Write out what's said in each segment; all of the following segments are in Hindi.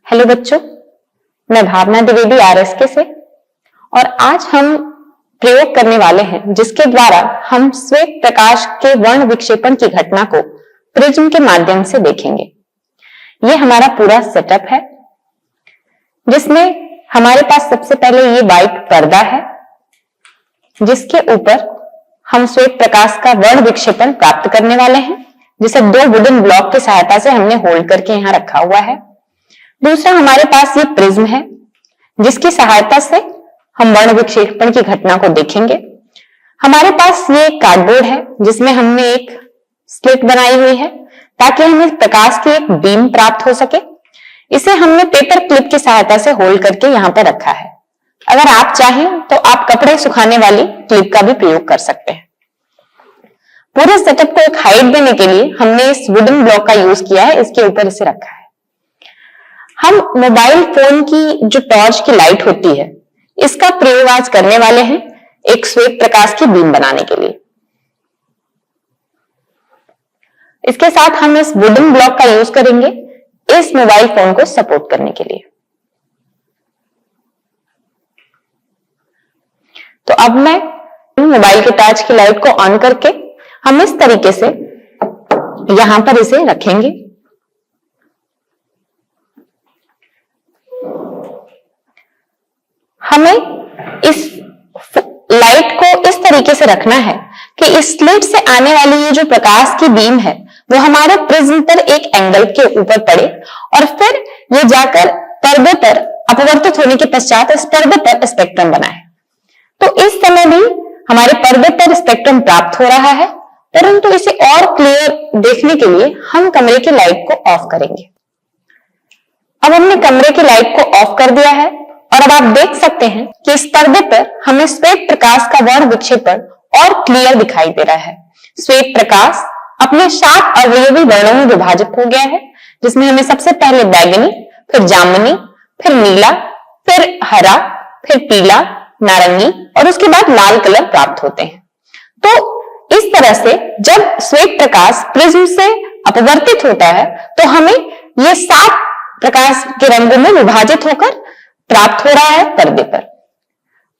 हेलो बच्चों, मैं भावना द्विवेदी आरएसके से और आज हम प्रयोग करने वाले हैं जिसके द्वारा हम श्वेत प्रकाश के वर्ण विक्षेपण की घटना को प्रिज्म के माध्यम से देखेंगे। यह हमारा पूरा सेटअप है जिसमें हमारे पास सबसे पहले ये व्हाइट पर्दा है जिसके ऊपर हम श्वेत प्रकाश का वर्ण विक्षेपण प्राप्त करने वाले हैं, जिसे दो वुडन ब्लॉक की सहायता से हमने होल्ड करके यहां रखा हुआ है। दूसरा हमारे पास ये प्रिज्म है जिसकी सहायता से हम वर्ण विक्षेपण की घटना को देखेंगे। हमारे पास ये कार्डबोर्ड है जिसमें हमने एक स्लिट बनाई हुई है ताकि हमें प्रकाश की एक बीम प्राप्त हो सके। इसे हमने पेपर क्लिप की सहायता से होल्ड करके यहां पर रखा है। अगर आप चाहें तो आप कपड़े सुखाने वाली क्लिप का भी प्रयोग कर सकते हैं। पूरे सेटअप को एक हाइट देने के लिए हमने इस वुडन ब्लॉक का यूज किया है, इसके ऊपर इसे रखा है। हम मोबाइल फोन की जो टॉर्च की लाइट होती है इसका प्रयोग आज करने वाले हैं एक श्वेत प्रकाश की बीम बनाने के लिए। इसके साथ हम इस वुडन ब्लॉक का यूज करेंगे इस मोबाइल फोन को सपोर्ट करने के लिए। तो अब मैं मोबाइल के टॉर्च की लाइट को ऑन करके हम इस तरीके से यहां पर इसे रखेंगे। हमें इस लाइट को इस तरीके से रखना है कि इस स्लिट से आने वाली ये जो प्रकाश की बीम है वो हमारे प्रिज्म पर एक एंगल के ऊपर पड़े और फिर ये जाकर पर्दे पर अपवर्तित होने के पश्चात इस पर्दे पर स्पेक्ट्रम बनाए। तो इस समय भी हमारे पर्दे पर स्पेक्ट्रम प्राप्त हो रहा है, परंतु इसे और क्लियर देखने के लिए हम कमरे की लाइट को ऑफ करेंगे। अब हमने कमरे की लाइट को ऑफ कर दिया है और अब आप देख सकते हैं कि इस पर्दे पर हमें श्वेत प्रकाश का वर्ण विक्षेपण और क्लियर दिखाई दे रहा है। श्वेत प्रकाश अपने 7 अवयवी वर्णों में विभाजित हो गया है, जिसमें हमें सबसे पहले बैगनी, फिर जामुनी, फिर नीला, फिर हरा, फिर पीला, नारंगी और उसके बाद लाल कलर प्राप्त होते हैं। तो इस तरह से जब श्वेत प्रकाश प्रिज्म से अपवर्तित होता है तो हमें ये 7 प्रकाश के रंगों में विभाजित होकर प्राप्त हो रहा है पर्दे पर।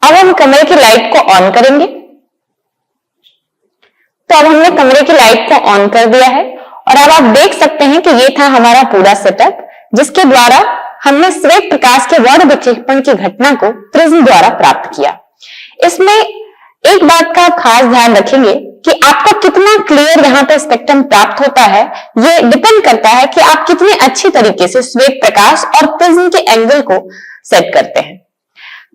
अब हम कमरे की लाइट को ऑन करेंगे। तो अब हमने कमरे की लाइट को ऑन कर दिया है और अब आप देख सकते हैं कि ये था हमारा पूरा सेटअप जिसके द्वारा हमने श्वेत प्रकाश के वर्ण विक्षेपण की घटना को प्रिज्म द्वारा प्राप्त किया। इसमें एक बात का आप खास ध्यान रखेंगे कि आपको कितना क्लियर यहाँ पे स्पेक्ट्रम प्राप्त होता है, ये डिपेंड करता है कि आप कितने अच्छी तरीके से श्वेत प्रकाश और प्रिज्म के एंगल को सेट करते हैं।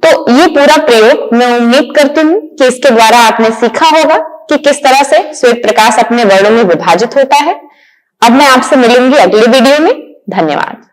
तो ये पूरा प्रयोग मैं उम्मीद करती हूँ कि इसके द्वारा आपने सीखा होगा कि किस तरह से श्वेत प्रकाश अपने वर्णों में विभाजित होता है। अब मैं आपसे मिलूंगी अगले वीडियो में। धन्यवाद।